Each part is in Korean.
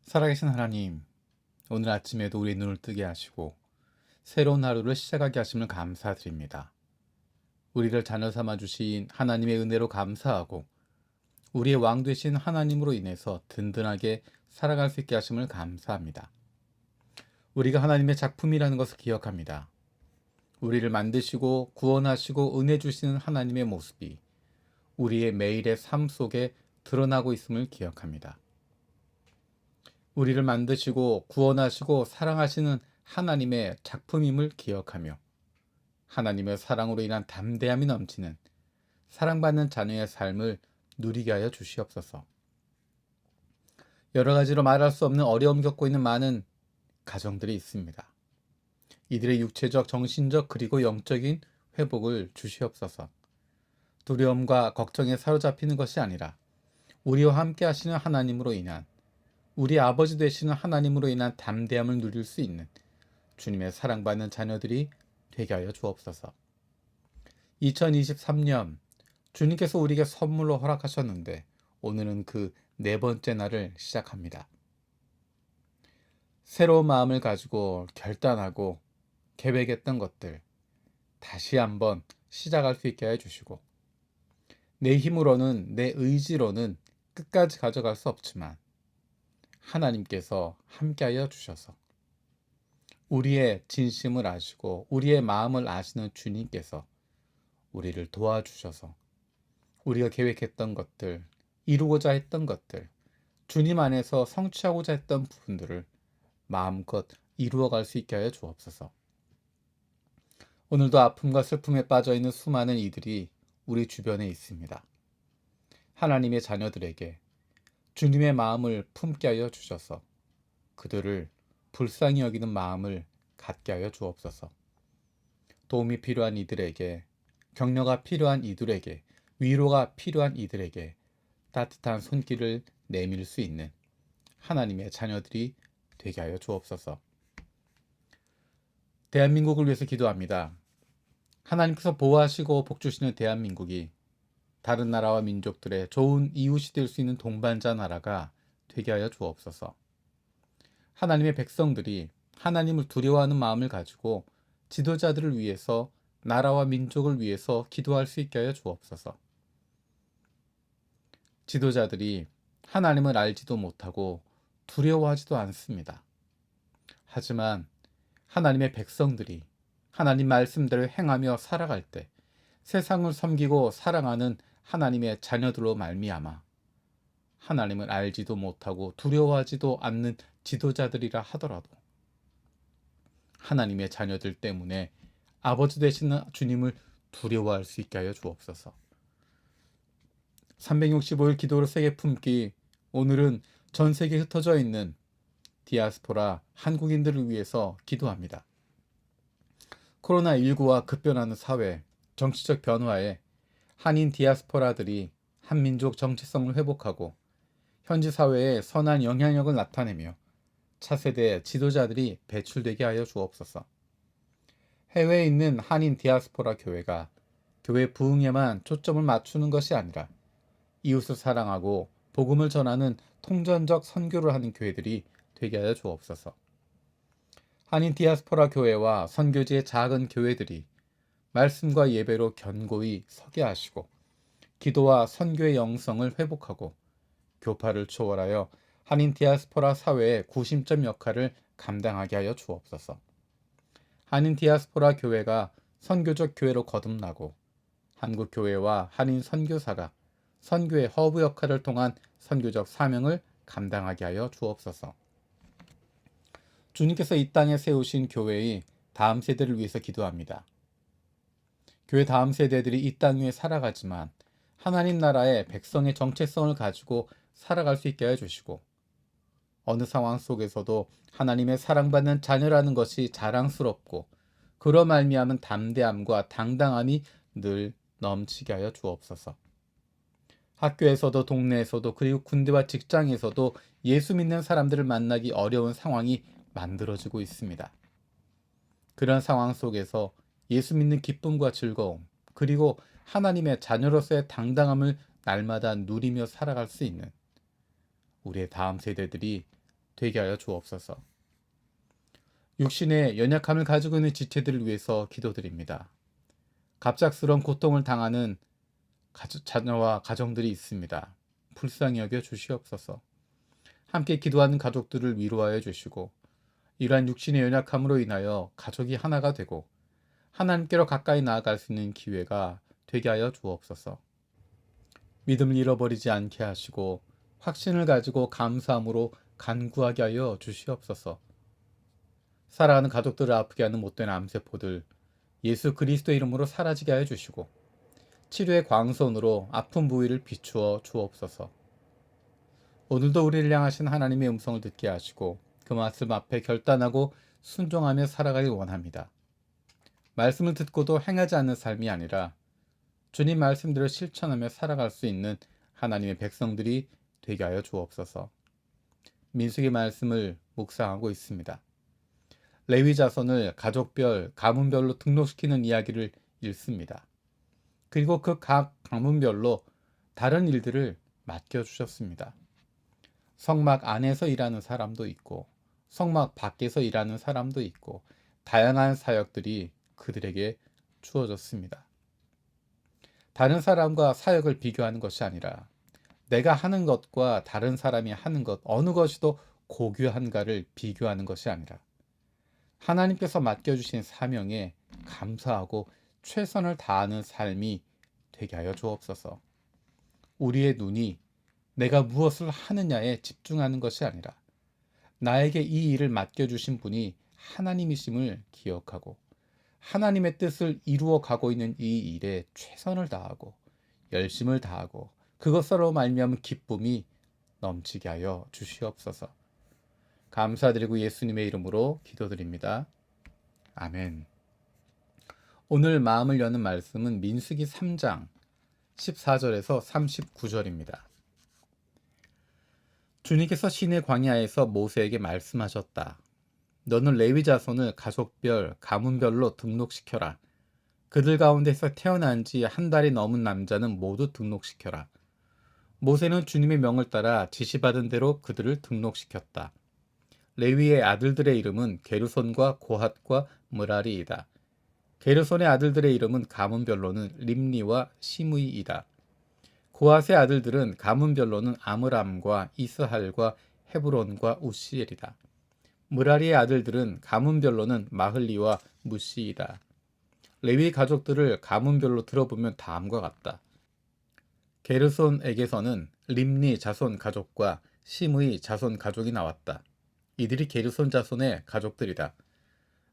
살아계신 하나님, 오늘 아침에도 우리의 눈을 뜨게 하시고 새로운 하루를 시작하게 하심을 감사드립니다. 우리를 자녀 삼아 주신 하나님의 은혜로 감사하고 우리의 왕 되신 하나님으로 인해서 든든하게 살아갈 수 있게 하심을 감사합니다. 우리가 하나님의 작품이라는 것을 기억합니다. 우리를 만드시고 구원하시고 은혜 주시는 하나님의 모습이 우리의 매일의 삶 속에 드러나고 있음을 기억합니다. 우리를 만드시고 구원하시고 사랑하시는 하나님의 작품임을 기억하며 하나님의 사랑으로 인한 담대함이 넘치는 사랑받는 자녀의 삶을 누리게 하여 주시옵소서. 여러 가지로 말할 수 없는 어려움 겪고 있는 많은 가정들이 있습니다. 이들의 육체적, 정신적 그리고 영적인 회복을 주시옵소서. 두려움과 걱정에 사로잡히는 것이 아니라 우리와 함께 하시는 하나님으로 인한 우리 아버지 되시는 하나님으로 인한 담대함을 누릴 수 있는 주님의 사랑받는 자녀들이 되게 하여 주옵소서. 2023년 주님께서 우리에게 선물로 허락하셨는데 오늘은 그 네 번째 날을 시작합니다. 새로운 마음을 가지고 결단하고 계획했던 것들 다시 한번 시작할 수 있게 해주시고 내 힘으로는 내 의지로는 끝까지 가져갈 수 없지만 하나님께서 함께하여 주셔서 우리의 진심을 아시고 우리의 마음을 아시는 주님께서 우리를 도와주셔서 우리가 계획했던 것들, 이루고자 했던 것들, 주님 안에서 성취하고자 했던 부분들을 마음껏 이루어갈 수 있게 하여 주옵소서. 오늘도 아픔과 슬픔에 빠져있는 수많은 이들이 우리 주변에 있습니다. 하나님의 자녀들에게 주님의 마음을 품게 하여 주셔서 그들을 불쌍히 여기는 마음을 갖게 하여 주옵소서. 도움이 필요한 이들에게, 격려가 필요한 이들에게, 위로가 필요한 이들에게 따뜻한 손길을 내밀 수 있는 하나님의 자녀들이 되게 하여 주옵소서. 대한민국을 위해서 기도합니다. 하나님께서 보호하시고 복주시는 대한민국이 다른 나라와 민족들의 좋은 이웃이 될 수 있는 동반자 나라가 되게 하여 주옵소서. 하나님의 백성들이 하나님을 두려워하는 마음을 가지고 지도자들을 위해서 나라와 민족을 위해서 기도할 수 있게 하여 주옵소서. 지도자들이 하나님을 알지도 못하고 두려워하지도 않습니다. 하지만 하나님의 백성들이 하나님 말씀대로 행하며 살아갈 때 세상을 섬기고 사랑하는 하나님의 자녀들로 말미암아 하나님을 알지도 못하고 두려워하지도 않는 지도자들이라 하더라도 하나님의 자녀들 때문에 아버지 되시는 주님을 두려워할 수 있게 하여 주옵소서. 365일 기도를 세게 품기, 오늘은 전 세계에 흩어져 있는 디아스포라 한국인들을 위해서 기도합니다. 코로나19와 급변하는 사회, 정치적 변화에 한인 디아스포라들이 한민족 정체성을 회복하고 현지 사회에 선한 영향력을 나타내며 차세대 지도자들이 배출되게 하여 주옵소서. 해외에 있는 한인 디아스포라 교회가 교회 부흥에만 초점을 맞추는 것이 아니라 이웃을 사랑하고 복음을 전하는 통전적 선교를 하는 교회들이 되게 하여 주옵소서. 한인 디아스포라 교회와 선교지의 작은 교회들이 말씀과 예배로 견고히 서게 하시고 기도와 선교의 영성을 회복하고 교파를 초월하여 한인 디아스포라 사회의 구심점 역할을 감당하게 하여 주옵소서. 한인 디아스포라 교회가 선교적 교회로 거듭나고 한국 교회와 한인 선교사가 선교의 허브 역할을 통한 선교적 사명을 감당하게 하여 주옵소서. 주님께서 이 땅에 세우신 교회의 다음 세대를 위해서 기도합니다. 교회 다음 세대들이 이 땅 위에 살아가지만 하나님 나라의 백성의 정체성을 가지고 살아갈 수 있게 해주시고 어느 상황 속에서도 하나님의 사랑받는 자녀라는 것이 자랑스럽고 그로 말미암은 담대함과 당당함이 늘 넘치게 하여 주옵소서. 학교에서도 동네에서도 그리고 군대와 직장에서도 예수 믿는 사람들을 만나기 어려운 상황이 만들어지고 있습니다. 그런 상황 속에서 예수 믿는 기쁨과 즐거움 그리고 하나님의 자녀로서의 당당함을 날마다 누리며 살아갈 수 있는 우리의 다음 세대들이 되게 하여 주옵소서. 육신의 연약함을 가지고 있는 지체들을 위해서 기도드립니다. 갑작스러운 고통을 당하는 자녀와 가정들이 있습니다. 불쌍히 여겨 주시옵소서. 함께 기도하는 가족들을 위로하여 주시고 이러한 육신의 연약함으로 인하여 가족이 하나가 되고 하나님께로 가까이 나아갈 수 있는 기회가 되게 하여 주옵소서. 믿음을 잃어버리지 않게 하시고 확신을 가지고 감사함으로 간구하게 하여 주시옵소서. 사랑하는 가족들을 아프게 하는 못된 암세포들 예수 그리스도 이름으로 사라지게 하여 주시고 치료의 광선으로 아픈 부위를 비추어 주옵소서. 오늘도 우리를 향하신 하나님의 음성을 듣게 하시고 그 말씀 앞에 결단하고 순종하며 살아가길 원합니다. 말씀을 듣고도 행하지 않는 삶이 아니라 주님 말씀대로 실천하며 살아갈 수 있는 하나님의 백성들이 되게 하여 주옵소서. 민수기 말씀을 묵상하고 있습니다. 레위 자손을 가족별, 가문별로 등록시키는 이야기를 읽습니다. 그리고 그 각 가문별로 다른 일들을 맡겨주셨습니다. 성막 안에서 일하는 사람도 있고 성막 밖에서 일하는 사람도 있고 다양한 사역들이 그들에게 주어졌습니다. 다른 사람과 사역을 비교하는 것이 아니라 내가 하는 것과 다른 사람이 하는 것 어느 것이 더 고귀한가를 비교하는 것이 아니라 하나님께서 맡겨주신 사명에 감사하고 최선을 다하는 삶이 되게 하여 주옵소서. 우리의 눈이 내가 무엇을 하느냐에 집중하는 것이 아니라 나에게 이 일을 맡겨주신 분이 하나님이심을 기억하고 하나님의 뜻을 이루어 가고 있는 이 일에 최선을 다하고 열심을 다하고 그것으로 말미암은 기쁨이 넘치게 하여 주시옵소서. 감사드리고 예수님의 이름으로 기도드립니다. 아멘. 오늘 마음을 여는 말씀은 민수기 3장 14절에서 39절입니다. 주님께서 시내 광야에서 모세에게 말씀하셨다. 너는 레위 자손을 가족별, 가문별로 등록시켜라. 그들 가운데서 태어난 지 한 달이 넘은 남자는 모두 등록시켜라. 모세는 주님의 명을 따라 지시받은 대로 그들을 등록시켰다. 레위의 아들들의 이름은 게르손과 고핫과 므라리이다. 게르손의 아들들의 이름은 가문별로는 림니와 시므이이다. 고핫의 아들들은 가문별로는 아므람과 이스할과 헤브론과 우시엘이다. 므라리의 아들들은 가문별로는 마흘리와 무시이다. 레위 가족들을 가문별로 들어보면 다음과 같다. 게르손에게서는 림니 자손 가족과 시므이 자손 가족이 나왔다. 이들이 게르손 자손의 가족들이다.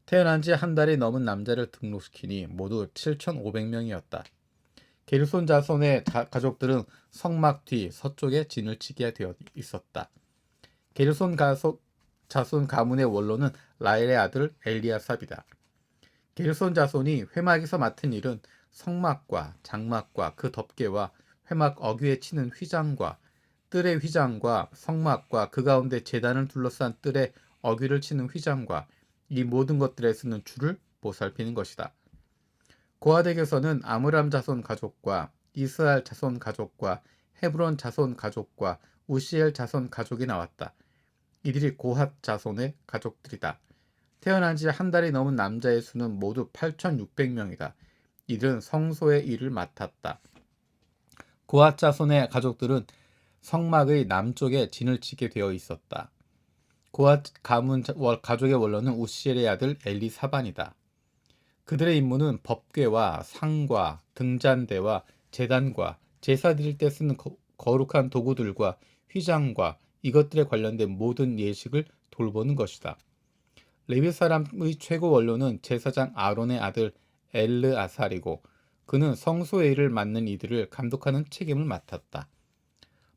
태어난 지 한 달이 넘은 남자를 등록시키니 모두 7,500명이었다. 게르손 자손의 가족들은 성막 뒤 서쪽에 진을 치게 되어 있었다. 게르손 자손 가문의 원로는 라엘의 아들 엘리아삽이다. 게르손 자손이 회막에서 맡은 일은 성막과 장막과 그 덮개와 회막 어귀에 치는 휘장과 뜰의 휘장과 성막과 그 가운데 제단을 둘러싼 뜰의 어귀를 치는 휘장과 이 모든 것들에 쓰는 줄을 보살피는 것이다. 고핫에게서는 아므람 자손 가족과 이스할 자손 가족과 헤브론 자손 가족과 우시엘 자손 가족이 나왔다. 이들이 고핫 자손의 가족들이다. 태어난 지 한 달이 넘은 남자의 수는 모두 8,600명이다. 이들은 성소의 일을 맡았다. 고핫 자손의 가족들은 성막의 남쪽에 진을 치게 되어 있었다. 고핫 가문 가족의 원로는 우시엘의 아들 엘리사반이다. 그들의 임무는 법궤와 상과 등잔대와 제단과 제사 드릴 때 쓰는 거룩한 도구들과 휘장과 이것들에 관련된 모든 예식을 돌보는 것이다. 레위 사람의 최고 원로는 제사장 아론의 아들 엘르아살이고 그는 성소의 일을 맡는 이들을 감독하는 책임을 맡았다.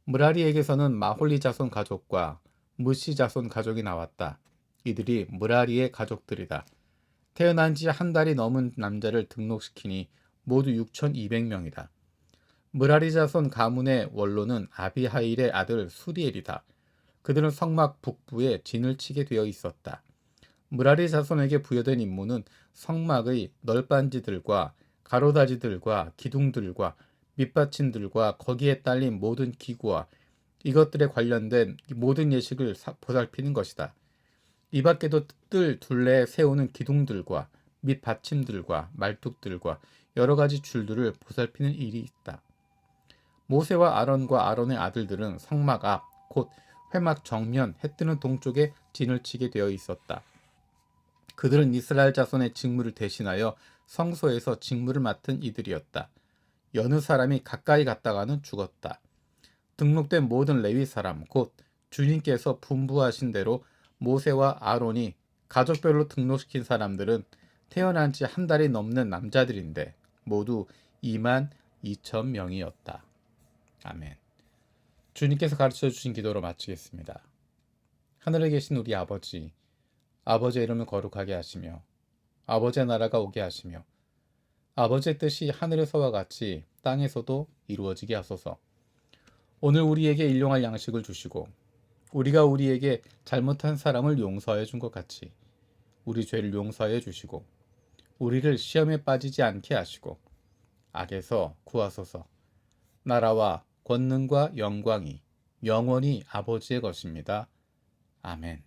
므라리에게서는 마홀리 자손 가족과 무시 자손 가족이 나왔다. 이들이 므라리의 가족들이다. 태어난 지 한 달이 넘은 남자를 등록시키니 모두 6,200명이다. 므라리 자손 가문의 원로는 아비하일의 아들 수리엘이다. 그들은 성막 북부에 진을 치게 되어 있었다. 므라리 자손에게 부여된 임무는 성막의 널빤지들과 가로다지들과 기둥들과 밑받침들과 거기에 딸린 모든 기구와 이것들에 관련된 모든 예식을 보살피는 것이다. 이 밖에도 뜰 둘레에 세우는 기둥들과 및 받침들과 말뚝들과 여러 가지 줄들을 보살피는 일이 있다. 모세와 아론과 아론의 아들들은 성막 앞, 곧 회막 정면 해 뜨는 동쪽에 진을 치게 되어 있었다. 그들은 이스라엘 자손의 직무를 대신하여 성소에서 직무를 맡은 이들이었다. 여느 사람이 가까이 갔다가는 죽었다. 등록된 모든 레위 사람, 곧 주님께서 분부하신 대로 모세와 아론이 가족별로 등록시킨 사람들은 태어난 지 한 달이 넘는 남자들인데 모두 2만 2천 명이었다. 아멘. 주님께서 가르쳐 주신 기도로 마치겠습니다. 하늘에 계신 우리 아버지, 아버지의 이름을 거룩하게 하시며 아버지의 나라가 오게 하시며 아버지의 뜻이 하늘에서와 같이 땅에서도 이루어지게 하소서. 오늘 우리에게 일용할 양식을 주시고 우리가 우리에게 잘못한 사람을 용서해 준 것 같이 우리 죄를 용서해 주시고 우리를 시험에 빠지지 않게 하시고 악에서 구하소서. 나라와 권능과 영광이 영원히 아버지의 것입니다. 아멘.